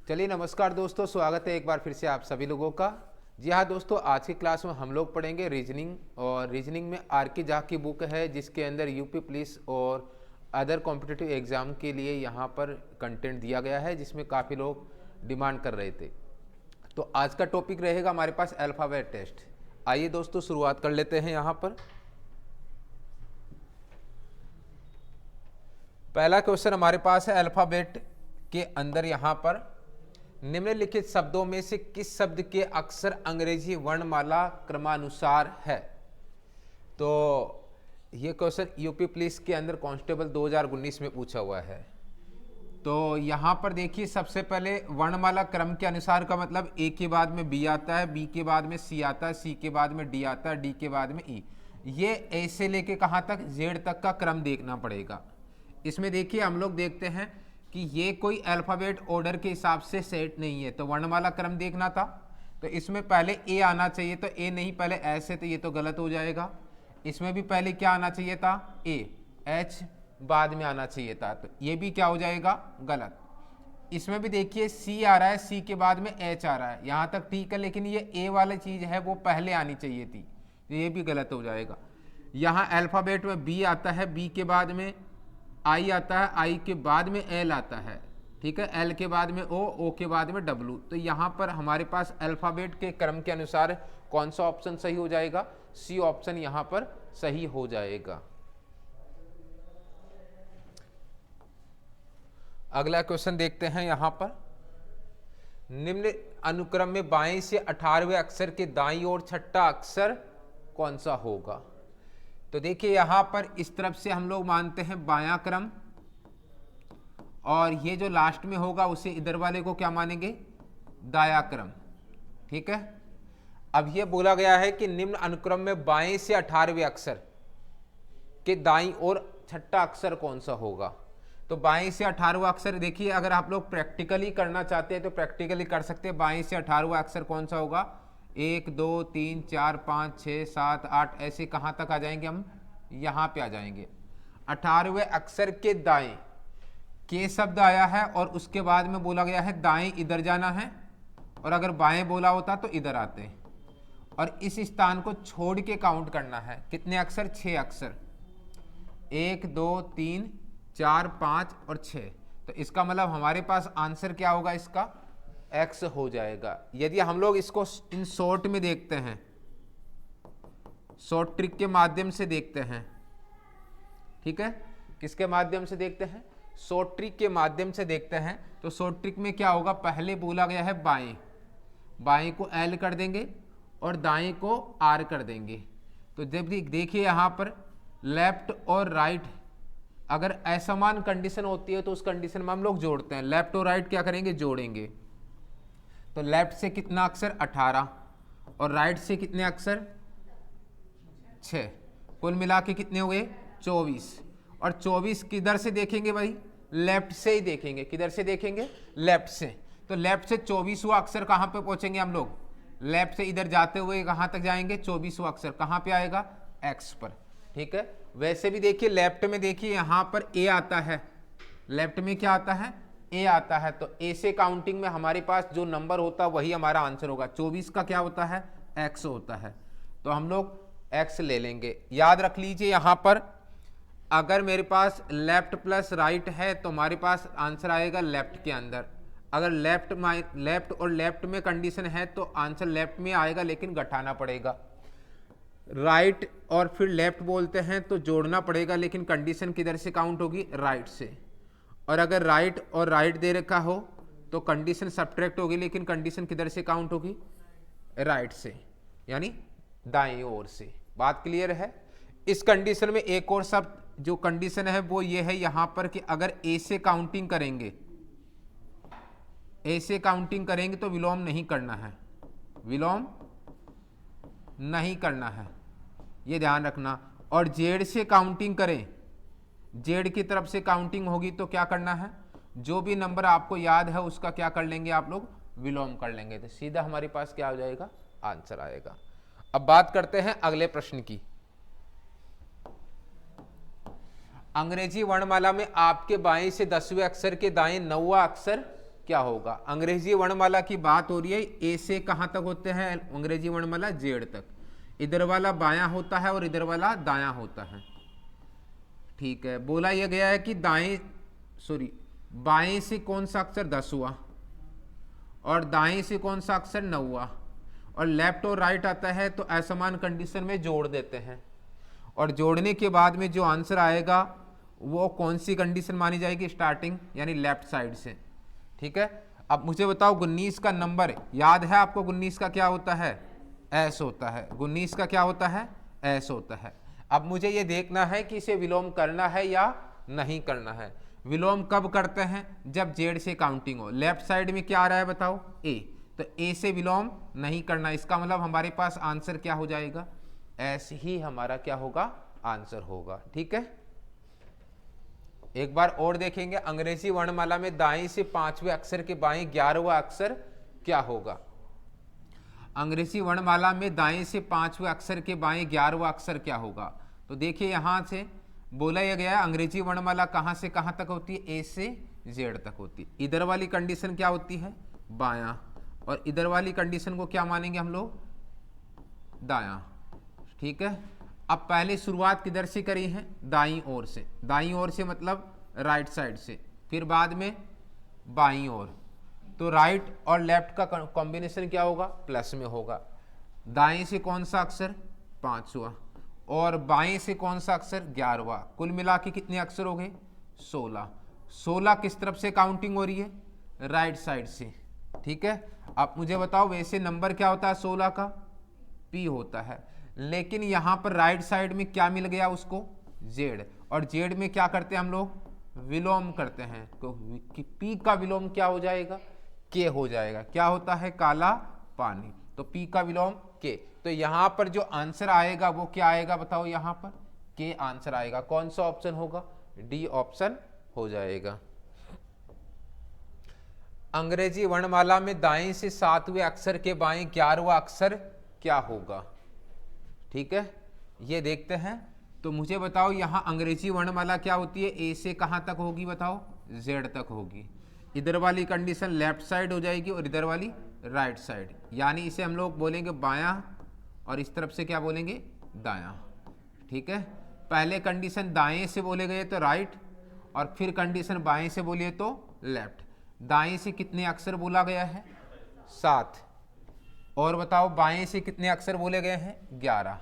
चलिए नमस्कार दोस्तों, स्वागत है एक बार फिर से आप सभी लोगों का। जी हाँ दोस्तों, आज की क्लास में हम लोग पढ़ेंगे रीजनिंग। और रीजनिंग में आर के झा की बुक है, जिसके अंदर यूपी पुलिस और अदर कॉम्पिटिटिव एग्जाम के लिए यहाँ पर कंटेंट दिया गया है, जिसमें काफ़ी लोग डिमांड कर रहे थे। तो आज का टॉपिक रहेगा हमारे पास अल्फ़ाबेट टेस्ट। आइए दोस्तों शुरुआत कर लेते हैं। यहाँ पर पहला क्वेश्चन हमारे पास है अल्फ़ाबेट के अंदर। यहाँ पर निम्नलिखित शब्दों में से किस शब्द के अक्षर अंग्रेजी वर्णमाला क्रमानुसार है। तो ये क्वेश्चन यूपी पुलिस के अंदर कांस्टेबल 2019 में पूछा हुआ है। तो यहाँ पर देखिए, सबसे पहले वर्णमाला क्रम के अनुसार का मतलब ए के बाद में बी आता है, बी के बाद में सी आता है, सी के बाद में डी आता है, डी के बाद में ई। ये ए से लेके कहाँ तक, जेड तक का क्रम देखना पड़ेगा। इसमें देखिए हम लोग देखते हैं कि ये कोई अल्फ़ाबेट ऑर्डर के हिसाब से सेट नहीं है, तो वर्णमाला क्रम देखना था। तो इसमें पहले ए आना चाहिए, तो ए नहीं, पहले एस है, तो ये तो गलत हो जाएगा। इसमें भी पहले क्या आना चाहिए था, ए, एच बाद में आना चाहिए था, तो ये भी क्या हो जाएगा, गलत। इसमें भी देखिए सी आ रहा है, सी के बाद में एच आ रहा है, यहाँ तक ठीक है, लेकिन ये ए वाली चीज़ है वो पहले आनी चाहिए थी, तो ये भी गलत हो जाएगा। यहाँ अल्फ़ाबेट में बी आता है, बी के बाद में आई आता है, आई के बाद में एल आता है, ठीक है, एल के बाद में ओ, ओ के बाद में डब्लू। तो यहाँ पर हमारे पास अल्फ़ाबेट के क्रम के अनुसार कौन सा ऑप्शन सही हो जाएगा, सी ऑप्शन यहाँ पर सही हो जाएगा। अगला क्वेश्चन देखते हैं। यहाँ पर निम्न अनुक्रम में बाएं से 18वें अक्षर के दाईं ओर छठा अक्षर कौन सा होगा। तो देखिए यहाँ पर इस तरफ से हम लोग मानते हैं बायां क्रम, और ये जो लास्ट में होगा उसे इधर वाले को क्या मानेंगे, दायां क्रम, ठीक है। अब ये बोला गया है कि निम्न अनुक्रम में बाएं से 18वें अक्षर के दाईं ओर छठा अक्षर कौन सा होगा। तो बाएं से 18वां अक्षर देखिए, अगर आप लोग प्रैक्टिकली करना चाहते हैं तो प्रैक्टिकली कर सकते हैं। बाएं से 18वां अक्षर कौन सा होगा, 1 2 3 4 5 6 7 8, ऐसे कहाँ तक आ जाएंगे हम, यहाँ पे आ जाएंगे। 18वें अक्षर के दाएं के शब्द आया है, और उसके बाद में बोला गया है दाएं इधर जाना है, और अगर बाएं बोला होता तो इधर आते हैं, और इस स्थान को छोड़ के काउंट करना है। कितने अक्षर, 6 अक्षर, 1 2 3 4 5 और 6। तो इसका मतलब हमारे पास आंसर क्या होगा, इसका एक्स हो जाएगा। यदि हम लोग इसको इन शॉर्ट में देखते हैं, शॉर्ट ट्रिक के माध्यम से देखते हैं, ठीक है, किसके माध्यम से देखते हैं, शॉर्ट ट्रिक के माध्यम से देखते हैं। तो शॉर्ट ट्रिक में क्या होगा, पहले बोला गया है बाएं, बाएं को एल कर देंगे और दाएं को आर कर देंगे। तो जब देखिए यहाँ पर लेफ्ट और राइट अगर असमान कंडीशन होती है तो उस कंडीशन में हम लोग जोड़ते हैं। लेफ्ट और राइट क्या करेंगे, जोड़ेंगे। तो लेफ्ट से कितना अक्षर, 18, और राइट से कितने अक्षर, 6, कुल मिला के कितने हो गए, 24। और 24 किधर से देखेंगे भाई, लेफ्ट से ही देखेंगे। किधर से देखेंगे, लेफ्ट से। तो लेफ्ट से 24वां अक्षर कहाँ पे पहुंचेंगे हम लोग, लेफ्ट से इधर जाते हुए कहाँ तक जाएंगे, 24वां अक्षर कहाँ पे आएगा, एक्स पर, ठीक है। वैसे भी देखिए लेफ्ट में देखिए यहाँ पर ए आता है, लेफ्ट में क्या आता है, ए आता है। तो ए से काउंटिंग में हमारे पास जो नंबर होता है वही हमारा आंसर होगा। 24 का क्या होता है, एक्स होता है। तो हम लोग एक्स ले लेंगे। याद रख लीजिए यहाँ पर अगर मेरे पास लेफ्ट प्लस राइट है तो हमारे पास आंसर आएगा लेफ्ट के अंदर। अगर लेफ्ट और लेफ्ट में कंडीशन है तो आंसर लेफ्ट में आएगा, लेकिन घटाना पड़ेगा। राइट और फिर लेफ्ट बोलते हैं तो जोड़ना पड़ेगा, लेकिन कंडीशन किधर से काउंट होगी, राइट से। और अगर राइट और राइट दे रखा हो तो कंडीशन सब्ट्रैक्ट होगी, लेकिन कंडीशन किधर से काउंट होगी, राइट से, यानी दाएं ओर से। बात क्लियर है। इस कंडीशन में एक और शब्द जो कंडीशन है वो ये है यहाँ पर कि अगर ए से काउंटिंग करेंगे, ए से काउंटिंग करेंगे तो विलोम नहीं करना है, विलोम नहीं करना है, ये ध्यान रखना। और जेड से काउंटिंग करें, जेड की तरफ से काउंटिंग होगी तो क्या करना है, जो भी नंबर आपको याद है उसका क्या कर लेंगे आप लोग, विलोम कर लेंगे। तो सीधा हमारे पास क्या हो जाएगा, आंसर आएगा। अब बात करते हैं अगले प्रश्न की। अंग्रेजी वर्णमाला में आपके बाएं से 10वें अक्षर के दाएं 9वां अक्षर क्या होगा? अंग्रेजी वर्णमाला की बात हो रही है, ए से कहाँ तक होते हैं अंग्रेजी वर्णमाला? जेड तक। इधर वाला बायां होता है और इधर वाला दायां होता है। ठीक है, बोला यह गया है कि बाएं से कौन सा अक्षर 10 हुआ और दाएं से कौन सा अक्षर 9 हुआ, और लेफ्ट और राइट आता है तो असमान कंडीशन में जोड़ देते हैं, और जोड़ने के बाद में जो आंसर आएगा वो कौन सी कंडीशन मानी जाएगी? स्टार्टिंग यानी लेफ्ट साइड से। ठीक है, अब मुझे बताओ 19 का नंबर याद है आपको? 19 का क्या होता है? एस होता है। 19 का क्या होता है? एस होता है। अब मुझे ये देखना है कि इसे विलोम करना है या नहीं करना है। विलोम कब करते हैं? जब जेड से काउंटिंग हो। लेफ्ट साइड में क्या आ रहा है बताओ? ए, तो ए से विलोम नहीं करना। इसका मतलब हमारे पास आंसर क्या हो जाएगा? एस ही हमारा क्या होगा? आंसर होगा। ठीक है, एक बार और देखेंगे। अंग्रेजी वर्णमाला में दाएं से 5वें अक्षर के बाएं 11वां अक्षर क्या होगा? अंग्रेजी वर्णमाला में दाएं से 5वें अक्षर के बाएं 11वां अक्षर क्या होगा? तो देखिए यहां से बोला यह गया है अंग्रेजी वर्णमाला कहां से कहां तक होती है? ए से जेड तक होती है। इधर वाली कंडीशन क्या होती है? बायां, और इधर वाली कंडीशन को क्या मानेंगे हम लोग? दायां। ठीक है, अब पहले शुरुआत किधर से करी है? दाईं ओर से। दाईं ओर से मतलब राइट साइड से, फिर बाद में बाईं ओर। तो राइट और लेफ्ट का कॉम्बिनेशन क्या होगा? प्लस में होगा। दाएं से कौन सा अक्षर? 5वां, और बाएं से कौन सा अक्षर? 11वां। कुल मिला के कितने अक्षर हो गए? 16। 16 किस तरफ से काउंटिंग हो रही है? राइट साइड से। ठीक है, अब मुझे बताओ वैसे नंबर क्या होता है 16 का? पी होता है, लेकिन यहां पर राइट साइड में क्या मिल गया उसको? जेड, और जेड में क्या करते हैं हम लोग? विलोम करते हैं। तो पी का विलोम क्या हो जाएगा? के हो जाएगा। क्या होता है? काला पानी। तो पी का विलोम के। तो यहां पर जो आंसर आएगा वो क्या आएगा बताओ? यहां पर के आंसर आएगा। कौन सा ऑप्शन होगा? डी ऑप्शन हो जाएगा। अंग्रेजी वर्णमाला में दाएं से 7वें अक्षर के बाएं 11वां अक्षर क्या होगा? ठीक है, ये देखते हैं। तो मुझे बताओ यहां अंग्रेजी वर्णमाला क्या होती है? ए से कहां तक होगी बताओ? जेड तक होगी। इधर वाली कंडीशन लेफ्ट साइड हो जाएगी और इधर वाली राइट साइड, यानी इसे हम लोग बोलेंगे बायां, और इस तरफ से क्या बोलेंगे? दायां। ठीक है, पहले कंडीशन दाएं से बोले गए तो राइट, और फिर कंडीशन बाएं से बोलिए तो लेफ्ट। दाएं से कितने अक्षर बोला गया है? 7। और बताओ बाएं से कितने अक्षर बोले गए हैं? 11।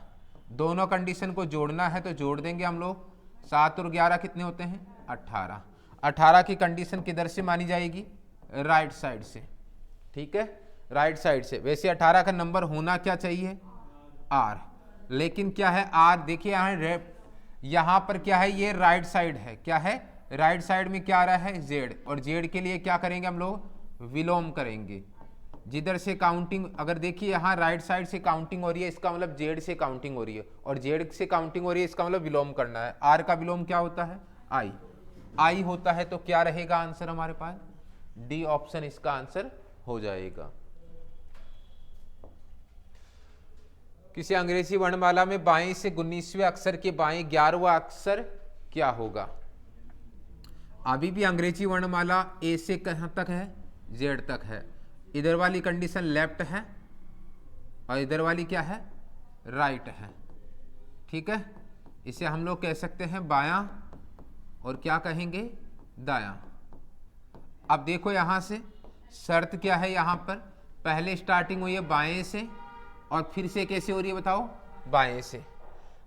दोनों कंडीशन को जोड़ना है तो जोड़ देंगे हम लोग। 7 और 11 कितने होते हैं? 18। 18 की कंडीशन किधर से मानी जाएगी? राइट साइड से। ठीक है, राइट साइड से। वैसे 18 का नंबर होना क्या चाहिए? आर, लेकिन क्या है आर? देखिए यहाँ पर क्या है? ये राइट साइड है। क्या है? राइट साइड में क्या आ रहा है? जेड, और जेड के लिए क्या करेंगे हम लोग? विलोम करेंगे। जिधर से काउंटिंग, अगर देखिए यहाँ राइट साइड से काउंटिंग हो रही है, इसका मतलब जेड से काउंटिंग हो रही है, और जेड से काउंटिंग हो रही है, इसका मतलब विलोम करना है। आर का विलोम क्या होता है? आई। आई होता है, तो क्या रहेगा आंसर हमारे पास? डी ऑप्शन इसका आंसर हो जाएगा। किसी अंग्रेजी वर्णमाला में बाएं से 19वें अक्षर के बाएं 11वां अक्षर क्या होगा? अभी भी अंग्रेजी वर्णमाला ए से कहां तक है? जेड तक है। इधर वाली कंडीशन लेफ्ट है और इधर वाली क्या है? राइट है। ठीक है, इसे हम लोग कह सकते हैं बायां, और क्या कहेंगे? दायां। अब देखो यहां से शर्त क्या है? यहां पर पहले स्टार्टिंग हुई है बाएं से, और फिर से कैसे हो रही है बताओ? बाएं से।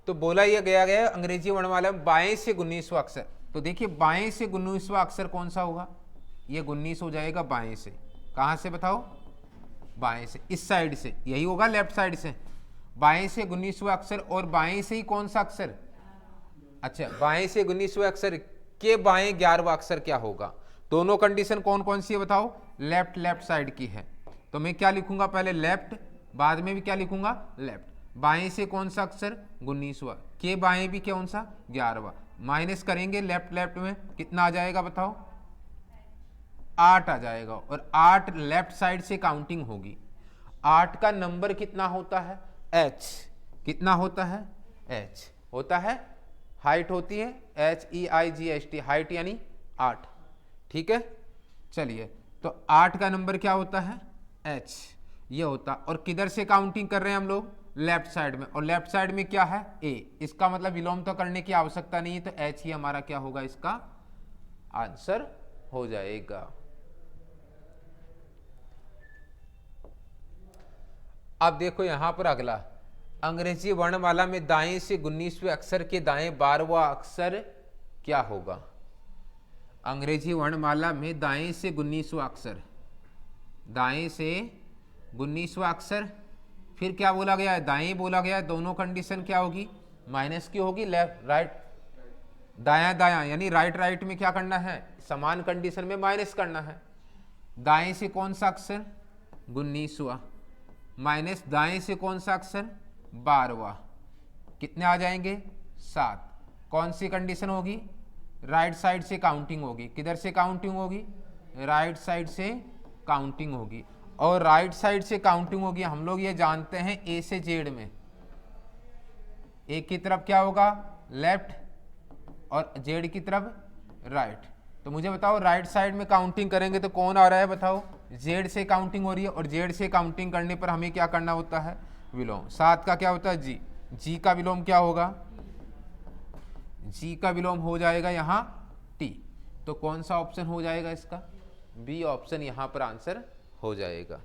तो बोला यह गया है अंग्रेजी वर्णमाला में बाएं से 19वां अक्षर। तो देखिए बाएं से 19वां अक्षर कौन सा होगा? ये 19 हो जाएगा बाएं से। कहां से बताओ? बाएं से, इस साइड से। यही होगा लेफ्ट साइड से। बाएं से 19वां अक्षर, और बाएं से ही कौन सा अक्षर? अच्छा, बाएं से 19वें अक्षर के बाएं 11वां अक्षर क्या होगा? दोनों कंडीशन कौन कौन सी है बताओ? लेफ्ट साइड की है। तो मैं क्या लिखूंगा? पहले लेफ्ट, बाद में भी क्या लिखूंगा? लेफ्ट। बाएं से कौन सा अक्षर? 19वां। के बाएं भी कौन सा? 11वां। माइनस करेंगे लेफ्ट में, कितना आ जाएगा बताओ? 8 आ जाएगा, और 8 लेफ्ट साइड से काउंटिंग होगी। 8 का नंबर कितना होता है? एच। कितना होता है? एच होता है। हाइट होती है HEIGHT, हाइट यानी 8। ठीक है, चलिए तो 8 का नंबर क्या होता है, h ये होता। और किधर से काउंटिंग कर रहे हैं हम लोग, लेफ्ट साइड में, और लेफ्ट साइड में क्या है, a। इसका मतलब विलोम तो करने की आवश्यकता नहीं है, तो h ही हमारा क्या होगा, इसका आंसर हो जाएगा। अब देखो यहां पर अगला, अंग्रेजी वर्णमाला में दाएं से 19वें अक्षर के दाएं 12वां अक्षर क्या होगा। अंग्रेजी वर्णमाला में दाएं से 19वां अक्षर, दाएं से 19वां अक्षर, फिर क्या बोला गया है, दाएं बोला गया है। दोनों कंडीशन क्या होगी, माइनस की होगी, लेफ्ट राइट, दायां दायां, यानी राइट राइट में क्या करना है, समान कंडीशन में माइनस करना है। दाएं से कौन सा अक्षर, 19वां, माइनस दाएं से कौन सा अक्षर, 12वां, कितने आ जाएंगे, 7। कौन सी कंडीशन होगी, राइट साइड से काउंटिंग होगी। किधर से काउंटिंग होगी, राइट साइड से काउंटिंग होगी। और राइट साइड से काउंटिंग होगी, हम लोग ये जानते हैं ए से जेड में, ए की तरफ क्या होगा, लेफ्ट, और जेड की तरफ राइट। तो मुझे बताओ राइट साइड में काउंटिंग करेंगे तो कौन आ रहा है, बताओ, जेड से काउंटिंग हो रही है, और जेड से काउंटिंग करने पर हमें क्या करना होता है, विलोम। 7 का क्या होता है, जी, जी का विलोम क्या होगा, जी का विलोम हो जाएगा यहाँ टी। तो कौन सा ऑप्शन हो जाएगा इसका, बी ऑप्शन यहाँ पर आंसर हो जाएगा।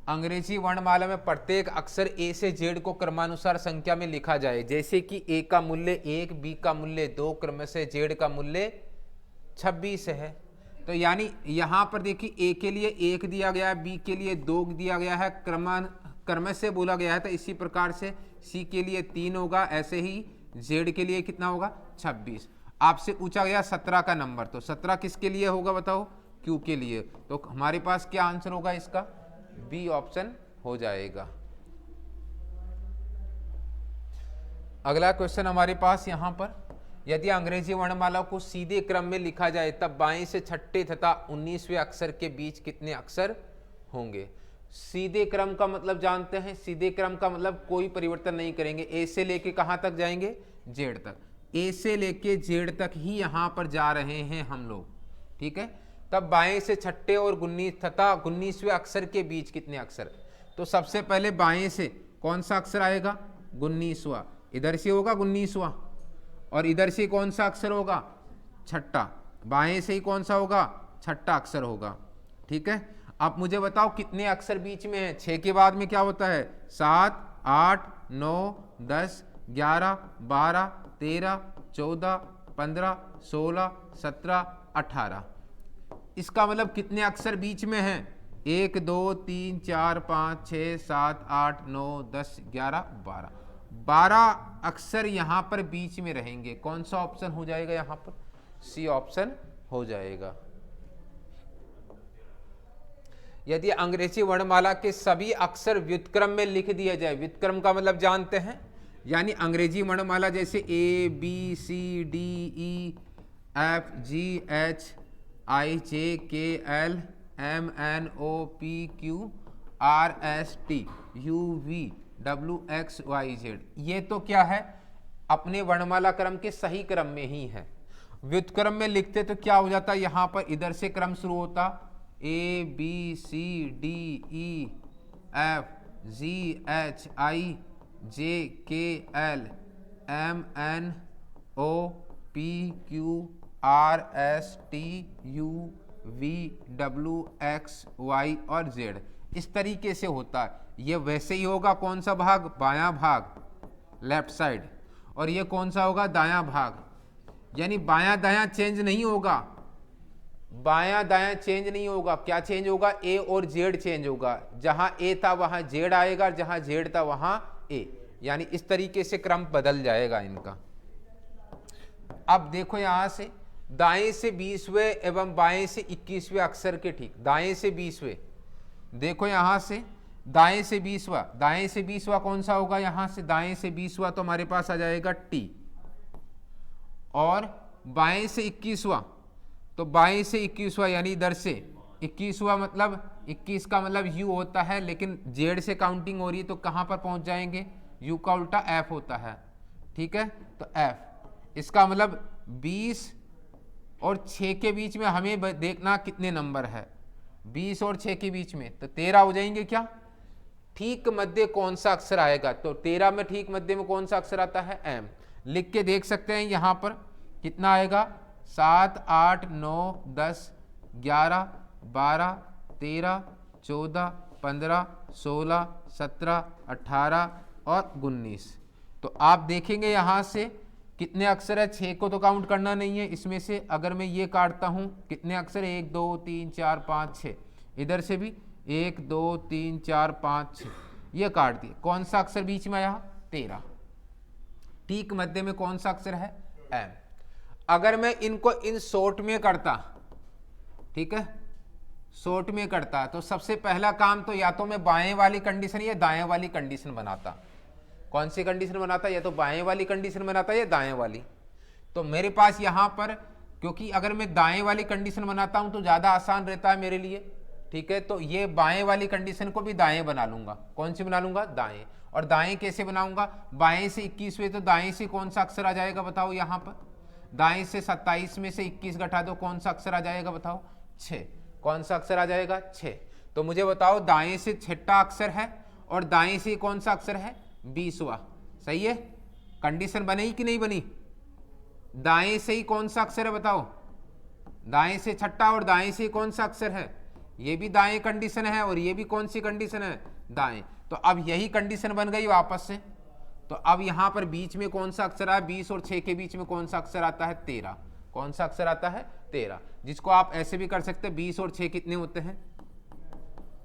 अंग्रेजी वर्णमाला में प्रत्येक अक्षर ए से जेड को क्रमानुसार संख्या में लिखा जाए, जैसे कि ए का मूल्य 1, बी का मूल्य 2, क्रम से जेड का मूल्य 26 है। तो यानी यहाँ पर देखिए ए के लिए 1 दिया गया है, बी के लिए 2 दिया गया है, क्रम से बोला गया है। तो इसी प्रकार से सी के लिए 3 होगा, ऐसे ही जेड के लिए कितना होगा, 26। आपसे पूछा गया 17 का नंबर, तो 17 किसके लिए होगा बताओ, क्यू के लिए। तो हमारे पास क्या आंसर होगा इसका, बी ऑप्शन हो जाएगा। अगला क्वेश्चन हमारे पास यहां पर, यदि अंग्रेजी वर्णमाला को सीधे क्रम में लिखा जाए तब बाएं से छठे तथा 19वें अक्षर के बीच कितने अक्षर होंगे। सीधे क्रम का मतलब जानते हैं, सीधे क्रम का मतलब कोई परिवर्तन नहीं करेंगे, ए से लेके कहां तक जाएंगे, जेड तक। ए से लेके जेड तक ही यहां पर जा रहे हैं हम लोग, ठीक है। तब बाएं से छठे और 19 तथा 19वें अक्षर के बीच कितने अक्षर। तो सबसे पहले बाएं से कौन सा अक्षर आएगा, 19वां, इधर से होगा 19वां, और इधर से कौन सा अक्षर होगा, छठा। बाएं से ही कौन सा होगा, छठा अक्षर होगा, ठीक है। आप मुझे बताओ कितने अक्षर बीच में है, 6 के बाद में क्या होता है, 7, 8, 9, 10, 11, 12, 13, 14, 15, 16, 17, 18। इसका मतलब कितने अक्षर बीच में हैं, 1, 2, 3, 4, 5, 6, 7, 8, 9, 10, 11, 12। 12 अक्षर यहां पर बीच में रहेंगे। कौन सा ऑप्शन हो जाएगा यहां पर, सी ऑप्शन हो जाएगा। यदि अंग्रेजी वर्णमाला के सभी अक्षर व्युत्क्रम में लिख दिया जाए, व्युत्क्रम का मतलब जानते हैं, यानी अंग्रेजी वर्णमाला जैसे A B C D E F G H I J K L M N O P Q R S T U V W X Y Z, ये तो क्या है, अपने वर्णमाला क्रम के सही क्रम में ही है। व्युत्क्रम में लिखते तो क्या हो जाता, यहां पर इधर से क्रम शुरू होता, A B C D E F G H I J K L M N O P Q R S T U V W X Y और जेड, इस तरीके से होता है। ये वैसे ही होगा, कौन सा भाग, बायां भाग, लेफ्ट साइड, और ये कौन सा होगा, दायां भाग। यानी बायां दायां चेंज नहीं होगा, बायां दायां चेंज नहीं होगा। क्या चेंज होगा, ए और जेड चेंज होगा। जहां ए था वहां जेड आएगा, जहां जेड था वहां ए, यानी इस तरीके से क्रम बदल जाएगा इनका। अब देखो यहां से दाएं से 20वें एवं बाएं से 21वें अक्षर के ठीक, दाएं से 20वें, देखो यहां से दाएं से 20वां, दाएं से 20वां कौन सा होगा, यहां से दाएं से 20वां तो हमारे पास आ जाएगा टी, और बाएं से 21वां, तो बाएं से 21वां यानी इधर से 21वां, मतलब 21 का मतलब यू होता है, लेकिन जेड से काउंटिंग हो रही है तो कहां पर पहुंच जाएंगे, यू का उल्टा एफ होता है, ठीक है। तो एफ, इसका मतलब 20 और 6 के बीच में हमें देखना कितने नंबर है, 20 और 6 के बीच में, तो 13 हो जाएंगे क्या? ठीक मध्य कौन सा अक्षर आएगा? तो 13 में ठीक मध्य में कौन सा अक्षर आता है? एम। लिख के देख सकते हैं यहाँ पर कितना आएगा, 7, 8, 9, 10, 11, 12, 13, 14, 15, 16, 17, 18 और 19। तो आप देखेंगे यहाँ से कितने अक्षर है, 6 को तो काउंट करना नहीं है, इसमें से अगर मैं ये काटता हूँ कितने अक्षर, 1 2 3 4 5 6, इधर से भी 1 2 3 4 5 6, ये काट दिए। कौन सा अक्षर बीच में आया? 13। ठीक मध्य में कौन सा अक्षर है? एम। अगर मैं इनको इन शॉर्ट में करता, ठीक है, शॉर्ट में करता, तो सबसे पहला काम तो या तो मैं बाएं वाली कंडीशन या दाएं वाली कंडीशन बनाता। कौन सी कंडीशन बनाता? या तो बाएं वाली कंडीशन बनाता या दाएं वाली। तो मेरे पास यहाँ पर, क्योंकि अगर मैं दाएं वाली कंडीशन बनाता हूं तो ज़्यादा आसान रहता है मेरे लिए, ठीक है, तो ये बाएं वाली कंडीशन को भी दाएं बना लूंगा। कौन सी बना लूंगा? दाएं। और दाएं कैसे बनाऊंगा? बाएं से 21 हुए तो दाएं से कौन सा अक्षर आ जाएगा बताओ? यहाँ पर दाएं से 27 में से 21 घटा दो, कौन सा अक्षर आ जाएगा बताओ? 6। कौन सा अक्षर आ जाएगा? 6। तो मुझे बताओ दाएं से 6ठा अक्षर है और दाएं से कौन सा अक्षर है? 20वां। सही है? कंडीशन बनी कि नहीं बनी? दाएं से ही कौन सा अक्षर है बताओ? दाएं से 6ठा और दाएं से कौन सा अक्षर है? ये भी दाएं कंडीशन है और ये भी कौन सी कंडीशन है? दाएं। तो अब यही कंडीशन बन गई वापस से। तो अब यहां पर बीच में कौन सा अक्षर आया? 20 और 6 के बीच में कौन सा अक्षर आता है? 13। कौन सा अक्षर आता है? 13। जिसको आप ऐसे भी कर सकते हैं, 20 और 6 कितने होते हैं?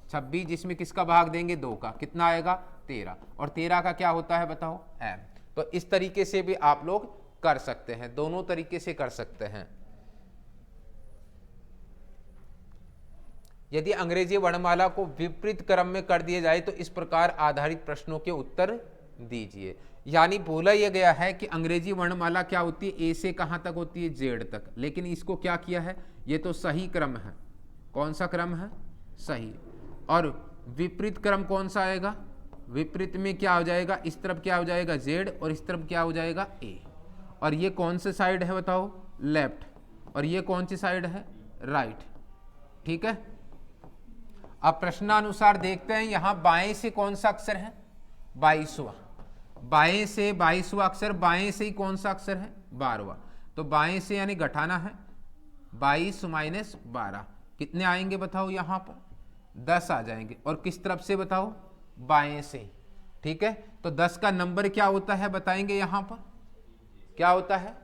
26। जिसमें किसका भाग देंगे? 2 का। कितना आएगा? 13। और 13 का क्या होता है बताओ? एम। तो इस तरीके से भी आप लोग कर सकते हैं, दोनों तरीके से कर सकते हैं। यदि अंग्रेजी वर्णमाला को विपरीत क्रम में कर दिया जाए तो इस प्रकार आधारित प्रश्नों के उत्तर दीजिए। यानी बोला यह गया है कि अंग्रेजी वर्णमाला क्या होती है? ए से कहां तक होती है? जेड तक। लेकिन इसको क्या किया है? ये तो सही क्रम है। कौन सा क्रम है? सही। और विपरीत क्रम कौन सा आएगा? विपरीत में क्या हो जाएगा? इस तरफ क्या हो जाएगा? जेड, और इस तरफ क्या हो जाएगा? ए। और ये कौन से साइड है बताओ? लेफ्ट। और ये कौन सी साइड है? राइट। ठीक है। अब प्रश्नानुसार देखते हैं, यहां बाएं से कौन सा अक्षर है? 22वां। बाएं से 22वां अक्षर, बाएं से ही कौन सा अक्षर है? 12वां। तो बाएं से यानी घटाना है, 22 माइनस 12 कितने आएंगे बताओ? यहां पर 10 आ जाएंगे। और किस तरफ से बताओ? बाएं से। ठीक है। तो 10 का नंबर क्या होता है बताएंगे? यहां पर क्या होता है?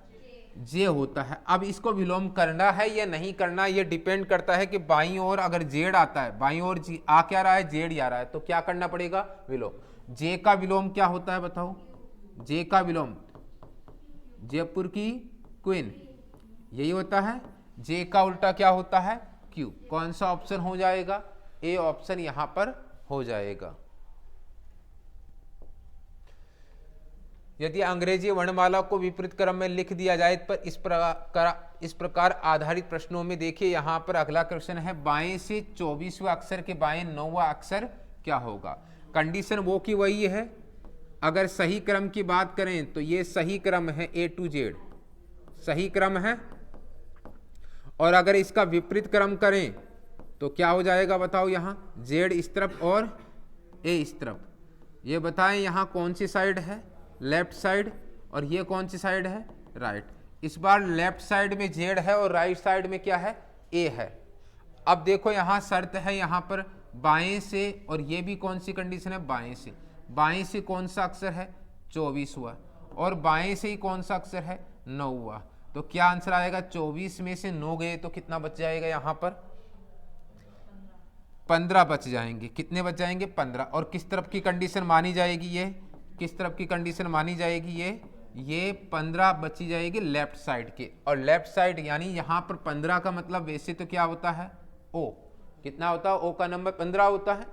जे होता है। अब इसको विलोम करना है या नहीं करना, ये डिपेंड करता है कि बाईं ओर अगर जेड आता है, बाईं ओर आ क्या रहा है? जेड आ रहा है, तो क्या करना पड़ेगा? विलोम। जे का विलोम क्या होता है बताओ? जे का विलोम जयपुर की क्वीन, यही होता है। जे का उल्टा क्या होता है? क्यू। कौन सा ऑप्शन हो जाएगा? ए ऑप्शन यहां पर हो जाएगा। यदि अंग्रेजी वर्णमाला को विपरीत क्रम में लिख दिया जाए पर इस प्रकार आधारित प्रश्नों में देखिए, यहां पर अगला क्वेश्चन है, बाएं से 24वें अक्षर के बाएं 9वां अक्षर क्या होगा? कंडीशन वो की वही है। अगर सही क्रम की बात करें तो ये सही क्रम है, ए टू जेड सही क्रम है। और अगर इसका विपरीत क्रम करें तो क्या हो जाएगा बताओ? यहां जेड इस तरफ और ए इस तरफ। ये बताएं यहां कौन सी साइड है? Left side. और ये कौन सी साइड है? राइट। इस बार लेफ्ट साइड में जेड है और राइट साइड में क्या है? ए है। अब देखो यहां शर्त है यहां पर बाएं से, और ये भी कौन सी कंडीशन है? बाएं से। बाएं से कौन सा अक्षर है? 24वां। और बाएं से ही कौन सा अक्षर है? 9वां। तो क्या आंसर आएगा? 24 में से 9 गए तो कितना बच जाएगा? यहां पर 15 बच जाएंगे। कितने बच जाएंगे? 15। और किस तरफ की कंडीशन मानी जाएगी? ये किस तरफ की कंडीशन मानी जाएगी? ये 15 बची जाएगी लेफ्ट साइड के। और लेफ्ट साइड यानी यहां पर 15 का मतलब वैसे तो क्या होता है? ओ। कितना होता है? ओ का नंबर 15 होता है।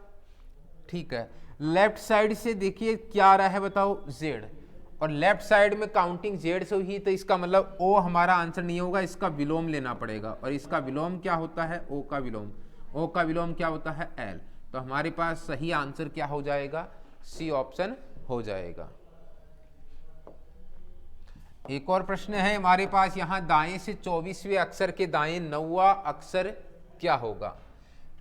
ठीक है। लेफ्ट साइड से देखिए क्या आ रहा है बताओ? जेड। और लेफ्ट साइड में काउंटिंग जेड से हुई, तो इसका मतलब ओ हमारा आंसर नहीं होगा, इसका विलोम लेना पड़ेगा। और इसका विलोम क्या होता है? ओ का विलोम। ओ का विलोम क्या होता है? एल। तो हमारे पास सही आंसर क्या हो जाएगा? सी ऑप्शन हो जाएगा। एक और प्रश्न है हमारे पास यहाँ, दाएं से 24वें अक्षर के दाएं 9वां अक्षर क्या होगा।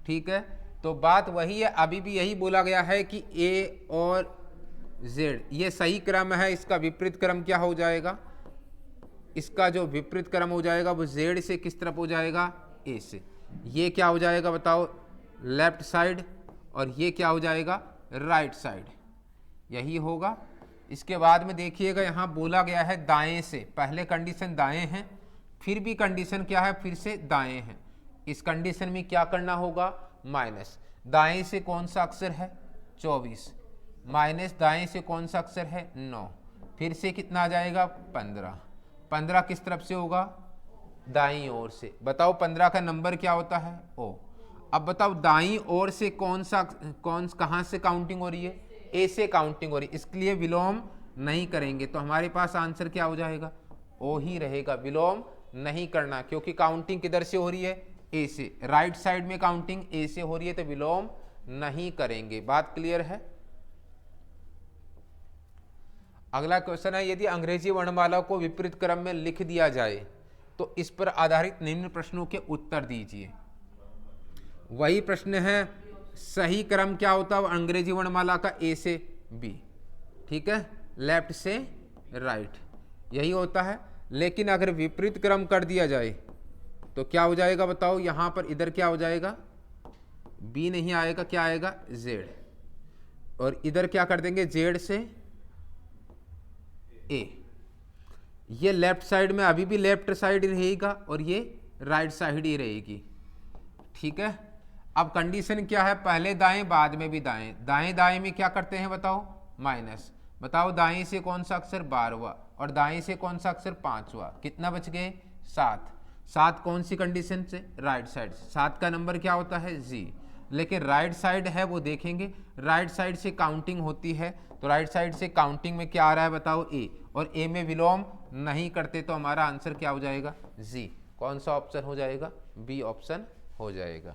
ठीक है, तो बात वही है, अभी भी यही बोला गया है कि ए और जेड ये सही क्रम है, इसका विपरीत क्रम क्या हो जाएगा, इसका जो विपरीत क्रम हो जाएगा वो जेड से किस तरफ हो जाएगा, ए से। ये क्या हो जाएगा बताओ, लेफ्ट साइड, और ये क्या हो जाएगा, राइट साइड, यही होगा। इसके बाद में देखिएगा यहाँ बोला गया है दाएं से, पहले कंडीशन दाएं है, फिर भी कंडीशन क्या है, फिर से दाएं है। इस कंडीशन में क्या करना होगा, माइनस दाएं से कौन सा अक्षर है 24, माइनस दाएं से कौन सा अक्षर है 9, फिर से कितना आ जाएगा 15। 15 किस तरफ से होगा, दाईं ओर से। बताओ 15 का नंबर क्या होता है, ओ। अब बताओ दाईं ओर से कहाँ से काउंटिंग हो रही है, ए से काउंटिंग हो रही है, इसके लिए विलोम नहीं करेंगे, तो हमारे पास आंसर क्या हो जाएगा, ओ ही रहेगा। विलोम नहीं करना, क्योंकि काउंटिंग किधर से हो रही है, ए से। राइट साइड में काउंटिंग ए से हो रही है, तो विलोम नहीं करेंगे। बात क्लियर है। अगला क्वेश्चन है, यदि अंग्रेजी वर्णमाला को विपरीत क्रम में लिख दिया जाए तो इस पर आधारित निम्न प्रश्नों के उत्तर दीजिए। वही प्रश्न है, सही क्रम क्या होता है अंग्रेजी वर्णमाला का, ए से बी, ठीक है, लेफ्ट से राइट, यही होता है। लेकिन अगर विपरीत क्रम कर दिया जाए तो क्या हो जाएगा बताओ, यहां पर इधर क्या हो जाएगा, बी नहीं आएगा, क्या आएगा, जेड, और इधर क्या कर देंगे, जेड से ए। ये लेफ्ट साइड में अभी भी लेफ्ट साइड रहेगा और ये राइट साइड ही रहेगी, ठीक है। अब कंडीशन क्या है, पहले दाएं बाद में भी दाएं, दाएं दाएं में क्या करते हैं बताओ, माइनस। बताओ दाएं से कौन सा अक्षर 12वां और दाएं से कौन सा अक्षर 5वां, कितना बच गए 7। 7 कौन सी कंडीशन से, राइट साइड से। 7 का नंबर क्या होता है, जी। लेकिन राइट साइड है वो देखेंगे, राइट साइड से काउंटिंग होती है, तो राइट साइड से काउंटिंग में क्या आ रहा है बताओ, ए, और ए में विलोम नहीं करते, तो हमारा आंसर क्या हो जाएगा, जी। कौन सा ऑप्शन हो जाएगा, बी ऑप्शन हो जाएगा।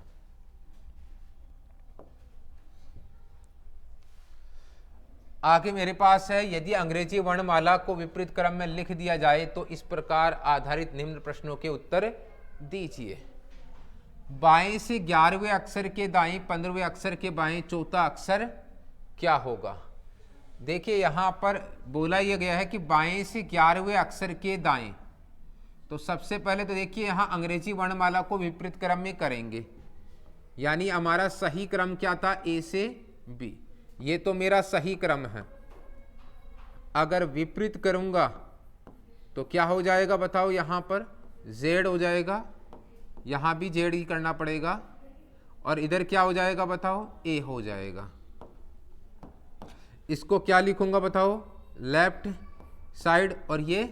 आगे मेरे पास है, यदि अंग्रेजी वर्णमाला को विपरीत क्रम में लिख दिया जाए तो इस प्रकार आधारित निम्न प्रश्नों के उत्तर दीजिए। बाएं से 11वें अक्षर के दाएं 15वें अक्षर के बाएं चौथा अक्षर क्या होगा। देखिए यहां पर बोला यह गया है कि बाएं से 11वें अक्षर के दाएं, तो सबसे पहले तो देखिए यहां अंग्रेजी वर्णमाला को विपरीत क्रम में करेंगे, यानी हमारा सही क्रम क्या था, ए से बी, ये तो मेरा सही क्रम है। अगर विपरीत करूंगा तो क्या हो जाएगा बताओ, यहां पर जेड हो जाएगा, यहां भी जेड ही करना पड़ेगा, और इधर क्या हो जाएगा बताओ, ए हो जाएगा। इसको क्या लिखूंगा बताओ, लेफ्ट साइड और ये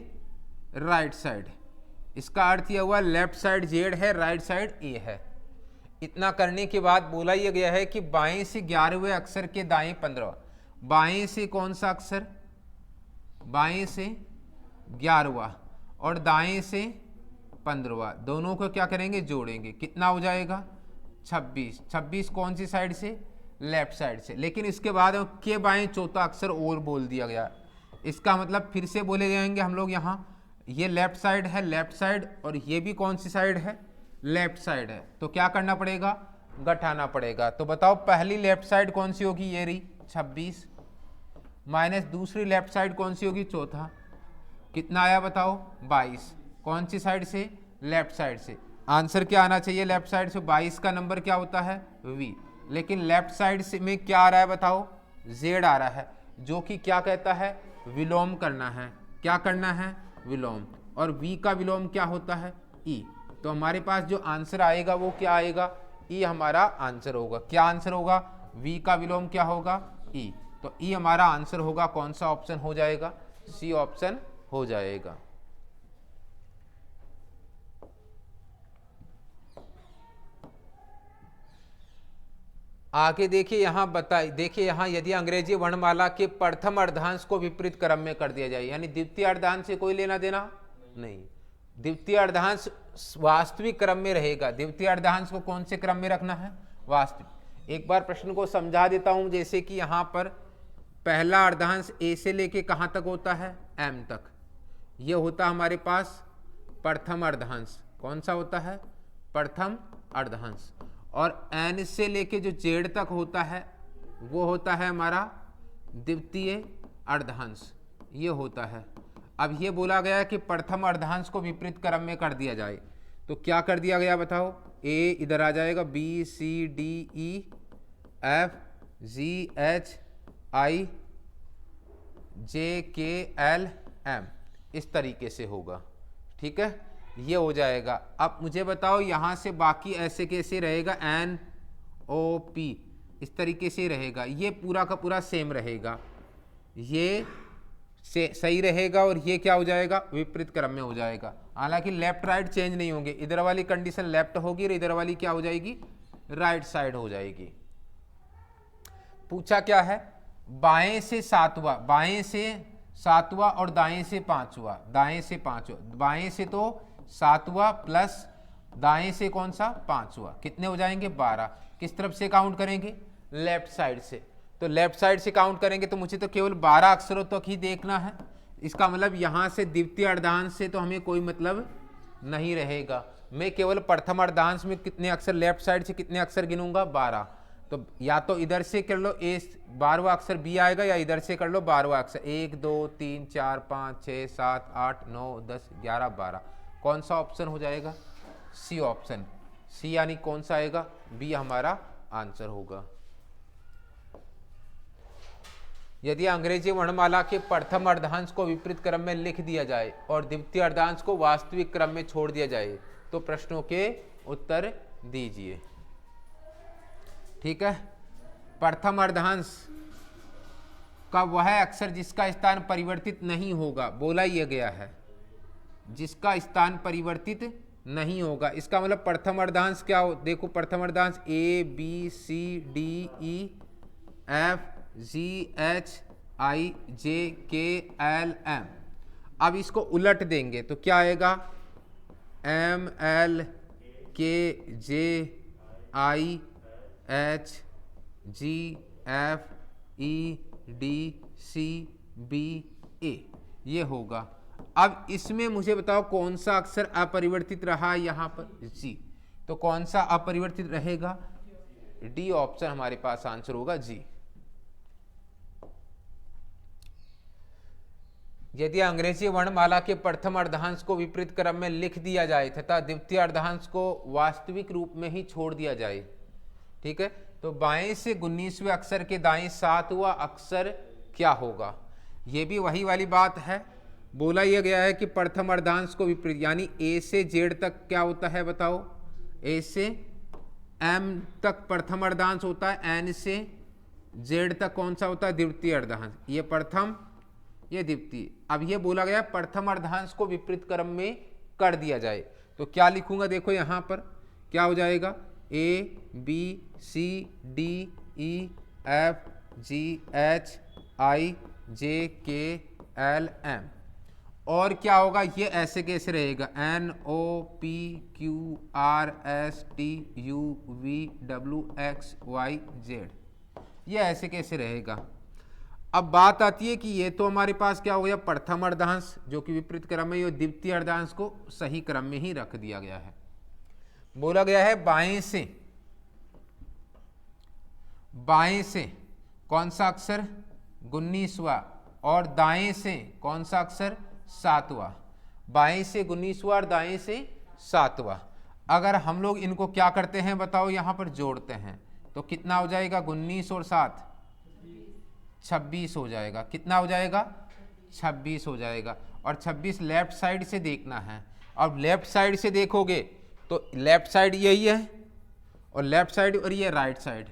राइट साइड। इसका अर्थ यह हुआ लेफ्ट साइड जेड है, राइट साइड ए है। इतना करने के बाद बोला यह गया है कि बाएं से 11वें अक्षर के दाएं 15वां, बाएं से कौन सा अक्षर, बाएं से 11वां और दाएं से 15वां, दोनों को क्या करेंगे, जोड़ेंगे, कितना हो जाएगा 26। 26 कौन सी साइड से, लेफ्ट साइड से। लेकिन इसके बाद के बाएं चौथा अक्षर और बोल दिया गया, इसका मतलब फिर से बोले जाएंगे हम लोग, यहाँ ये लेफ्ट साइड है, लेफ्ट साइड, और ये भी कौन सी साइड है, लेफ्ट साइड है, तो क्या करना पड़ेगा, घटाना पड़ेगा। तो बताओ पहली लेफ्ट साइड कौन सी होगी, ये रही 26, माइनस दूसरी लेफ्ट साइड कौन सी होगी, चौथा, कितना आया बताओ 22, कौन सी साइड से, लेफ्ट साइड से। आंसर क्या आना चाहिए, लेफ्ट साइड से 22 का नंबर क्या होता है, वी। लेकिन लेफ्ट साइड से में क्या आ रहा है बताओ, जेड आ रहा है, जो कि क्या कहता है, विलोम करना है। क्या करना है, विलोम, और वी का विलोम क्या होता है, ई। तो हमारे पास जो आंसर आएगा वो क्या आएगा, ई हमारा आंसर होगा। क्या आंसर होगा, वी का विलोम क्या होगा, ई। तो ई हमारा आंसर होगा, कौन सा ऑप्शन हो जाएगा, सी ऑप्शन हो जाएगा। आगे देखिए यहां बताइए, देखिए यहां यदि अंग्रेजी वर्णमाला के प्रथम अर्धांश को विपरीत क्रम में कर दिया जाए, यानी द्वितीय अर्धांश से कोई लेना देना नहीं, द्वितीय अर्धांश वास्तविक क्रम में रहेगा। द्वितीय अर्धांश को कौन से क्रम में रखना है, वास्तविक। एक बार प्रश्न को समझा देता हूं, जैसे कि यहां पर पहला अर्धांश ए से लेके कहां तक होता है, एम तक, ये होता हमारे पास प्रथम अर्धांश। कौन सा होता है? प्रथम अर्धांश। और n से लेके जो z तक होता है वो होता है हमारा द्वितीय अर्धांश, ये होता है। अब ये बोला गया है कि प्रथम अर्धांश को विपरीत क्रम में कर दिया जाए, तो क्या कर दिया गया बताओ? a इधर आ जाएगा, b c d e f g h i j k l m, इस तरीके से होगा। ठीक है, ये हो जाएगा। अब मुझे बताओ यहाँ से बाकी ऐसे कैसे रहेगा? एन ओ पी, इस तरीके से रहेगा। ये पूरा का पूरा सेम रहेगा, ये सही रहेगा और ये क्या हो जाएगा? विपरीत क्रम में हो जाएगा। हालांकि लेफ्ट राइट चेंज नहीं होंगे, इधर वाली कंडीशन लेफ्ट होगी और इधर वाली क्या हो जाएगी? राइट साइड हो जाएगी। पूछा क्या है? बाएं से सातवां, बाएं से सातवां और दाएं से पांचवा, दाएं से पांचवा, बाएं से तो सातवां प्लस दाएं से कौन सा? पांचवा, कितने हो जाएंगे? 12। किस तरफ से काउंट करेंगे? लेफ्ट साइड से। तो लेफ्ट साइड से काउंट करेंगे तो मुझे तो केवल 12 अक्षरों तक ही देखना है। इसका मतलब यहाँ से द्वितीय अर्धांश से तो हमें कोई मतलब नहीं रहेगा। मैं केवल प्रथम अर्धांश में कितने अक्षर, लेफ्ट साइड से कितने अक्षर गिनूंगा? 12। तो या तो इधर से कर लो ए 12वां अक्षर बी आएगा, या इधर से कर लो 12वां अक्षर। 1 2 3 4 5 6 7 8 9 10 11 12। कौन सा ऑप्शन हो जाएगा? C option. सी यानी कौन सा आएगा? बी हमारा आंसर होगा। यदि अंग्रेजी वर्णमाला के प्रथम अर्धांश को विपरीत क्रम में लिख दिया जाए और द्वितीय अर्धांश को वास्तविक क्रम में छोड़ दिया जाए तो प्रश्नों के उत्तर दीजिए। ठीक है, प्रथम अर्धांश का वह अक्षर जिसका स्थान परिवर्तित नहीं होगा, बोला यह गया है, जिसका स्थान परिवर्तित नहीं होगा। इसका मतलब प्रथम अर्धांश क्या हो? देखो प्रथम अर्धांश A B C D E F G H I J K L M. अब इसको उलट देंगे तो क्या आएगा? M L K J I H G F E D C B A, ये होगा। अब इसमें मुझे बताओ कौन सा अक्षर अपरिवर्तित रहा यहाँ पर? जी। तो कौन सा अपरिवर्तित रहेगा? डी ऑप्शन हमारे पास आंसर होगा, जी। यदि अंग्रेजी वर्णमाला के प्रथम अर्धांश को विपरीत क्रम में लिख दिया जाए तथा द्वितीय अर्धांश को वास्तविक रूप में ही छोड़ दिया जाए, ठीक है, तो बाएं से 19वें अक्षर के दाएं 7वां अक्षर क्या होगा? यह भी वही वाली बात है। बोला यह गया है कि प्रथम अर्धांश को विपरीत, यानी ए से जेड तक क्या होता है बताओ? ए से एम तक प्रथम अर्धांश होता है, एन से जेड तक कौन सा होता है? द्वितीय अर्धांश। ये प्रथम, ये द्वितीय। अब ये बोला गया प्रथम अर्धांश को विपरीत क्रम में कर दिया जाए, तो क्या लिखूंगा? देखो यहां पर क्या हो जाएगा? A B C D E F G H I J K L M. और क्या होगा? ये ऐसे कैसे रहेगा? N O P Q R S T U V W X Y Z, ये ऐसे कैसे रहेगा? अब बात आती है कि ये तो हमारे पास क्या हो गया? प्रथम अर्धांश जो कि विपरीत क्रम में, ये द्वितीय अर्धांश को सही क्रम में ही रख दिया गया है। बोला गया है बाएं से, बाएं से कौन सा अक्षर? 19वां। और दाएं से कौन सा अक्षर? 7वां। बाएं से 19वां और दाएं से 7वां। अगर हम लोग इनको क्या करते हैं बताओ? यहां पर जोड़ते हैं तो कितना हो जाएगा? 19 और 7 26 हो जाएगा। कितना हो जाएगा? 26 हो जाएगा। और 26 लेफ्ट साइड से देखना है। अब लेफ्ट साइड से देखोगे तो लेफ्ट साइड यही है और लेफ्ट साइड, और ये राइट साइड।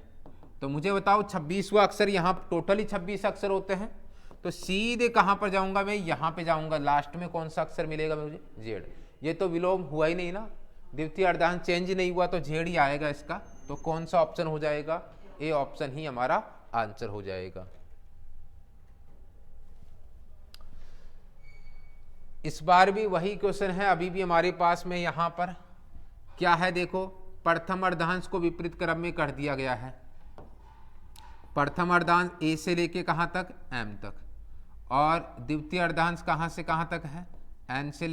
तो मुझे बताओ 26वां अक्षर, यहाँ टोटली 26 अक्षर होते हैं, तो सीधे कहाँ पर जाऊंगा मैं? यहाँ पे जाऊंगा। लास्ट में कौन सा अक्षर मिलेगा मुझे? जेड। ये तो विलोम हुआ ही नहीं ना, द्वितीय अर्धांश चेंज नहीं हुआ, तो जेड ही आएगा इसका। तो कौन सा ऑप्शन हो जाएगा? ए ऑप्शन ही हमारा आंसर हो जाएगा। इस बार भी वही क्वेश्चन है, अभी भी हमारे पास में यहाँ पर क्या है? देखो, प्रथम अर्धांश को विपरीत क्रम में कर दिया गया है। प्रथम अर्धांश ए से लेके कहाँ तक? एम तक। और द्वितीय अर्धांश कहाँ से कहाँ तक है? एन से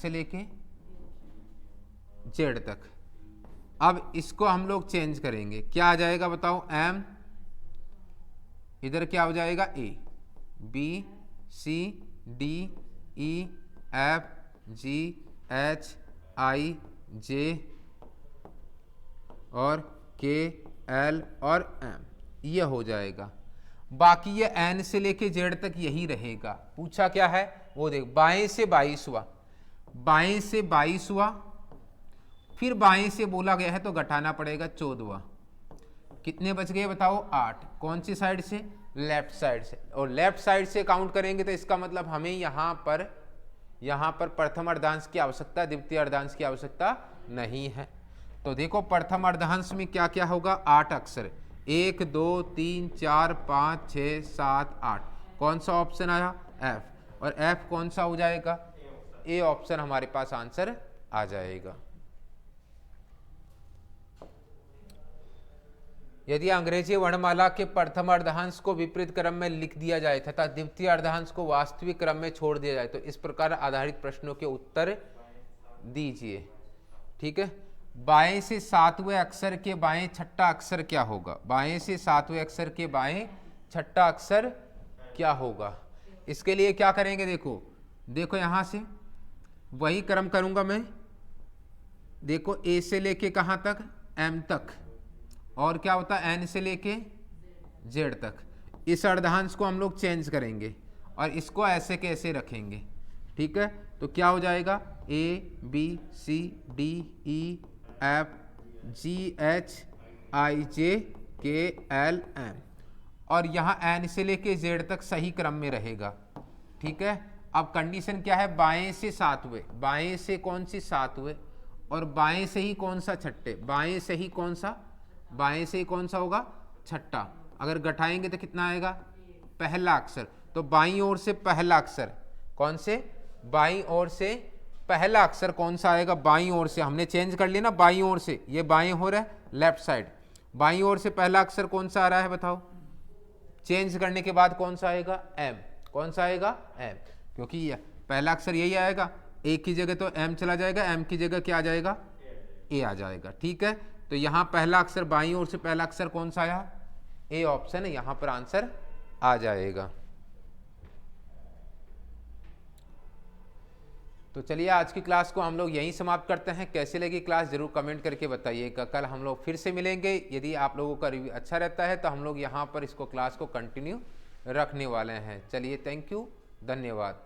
लेके जेड तक। अब इसको हम लोग चेंज करेंगे, क्या आ जाएगा बताओ, एम, इधर क्या हो जाएगा, A, B, C, D, E, F, G, H, I, जे और के, एल और एम, ये हो जाएगा। बाकी ये एन से लेके जेड तक यही रहेगा। पूछा क्या है वो देख, बाएं से 22 हुआ, बाएं से 22 हुआ, फिर बाएं से बोला गया है तो घटाना पड़ेगा 14। कितने बच गए बताओ, 8। कौन सी साइड से, लेफ्ट साइड से। और लेफ्ट साइड से काउंट करेंगे तो इसका मतलब हमें यहाँ पर प्रथम अर्धांश की आवश्यकता, द्वितीय अर्धांश की आवश्यकता नहीं है। तो देखो प्रथम अर्धांश में क्या क्या होगा, 8 अक्षर, 1 2 3 4 5 6 7 8। कौन सा ऑप्शन आया, एफ। और एफ कौन सा हो जाएगा, ए ऑप्शन हमारे पास आंसर आ जाएगा। यदि अंग्रेजी वर्णमाला के प्रथम अर्धांश को विपरीत क्रम में लिख दिया जाए तथा द्वितीय अर्धांश को वास्तविक क्रम में छोड़ दिया जाए तो इस प्रकार आधारित प्रश्नों के उत्तर दीजिए। ठीक है, बाएं से 7वें अक्षर के बाएं छठा अक्षर क्या होगा, बाएं से 7वें अक्षर के बाएं छठा अक्षर क्या होगा। इसके लिए क्या करेंगे, देखो यहां से वही क्रम करूंगा मैं। देखो ए से लेके कहां तक, एम तक, और क्या होता है एन से लेके जेड तक। इस अर्धांश को हम लोग चेंज करेंगे और इसको ऐसे के ऐसे रखेंगे। ठीक है, तो क्या हो जाएगा, A B C D E F G H I J K L M, और यहाँ एन से लेके जेड तक सही क्रम में रहेगा। ठीक है, अब कंडीशन क्या है, बाएं से 7वें, बाएं से कौन सी 7वें, और बाएं से ही कौन सा छठे, बाएं से ही कौन सा, बाएं से ही कौन सा होगा, छठा। अगर घटाएंगे तो कितना आएगा, पहला अक्षर। तो बाईं ओर से पहला अक्षर कौन से, बाईं ओर से पहला अक्षर कौन सा आएगा, बाईं ओर से। हमने चेंज कर लिया ना, बाईं ओर से, ये बाईं हो रहा है लेफ्ट साइड, बाईं ओर से पहला अक्षर कौन सा आ रहा है बताओ। चेंज करने के बाद कौन सा आएगा, एम। कौन सा आएगा, एम, क्योंकि पहला अक्षर यही आएगा। ए की जगह तो एम चला जाएगा, एम की जगह क्या आ जाएगा, ए आ जाएगा। ठीक है, तो यहाँ पहला अक्षर, बाईं ओर से पहला अक्षर कौन सा आया, ए ऑप्शन है, यहाँ पर आंसर आ जाएगा। तो चलिए आज की क्लास को हम लोग यहीं समाप्त करते हैं। कैसे लगी क्लास जरूर कमेंट करके बताइएगा। कल हम लोग फिर से मिलेंगे। यदि आप लोगों का रिव्यू अच्छा रहता है तो हम लोग यहाँ पर इसको क्लास को कंटिन्यू रखने वाले हैं। चलिए, थैंक यू, धन्यवाद।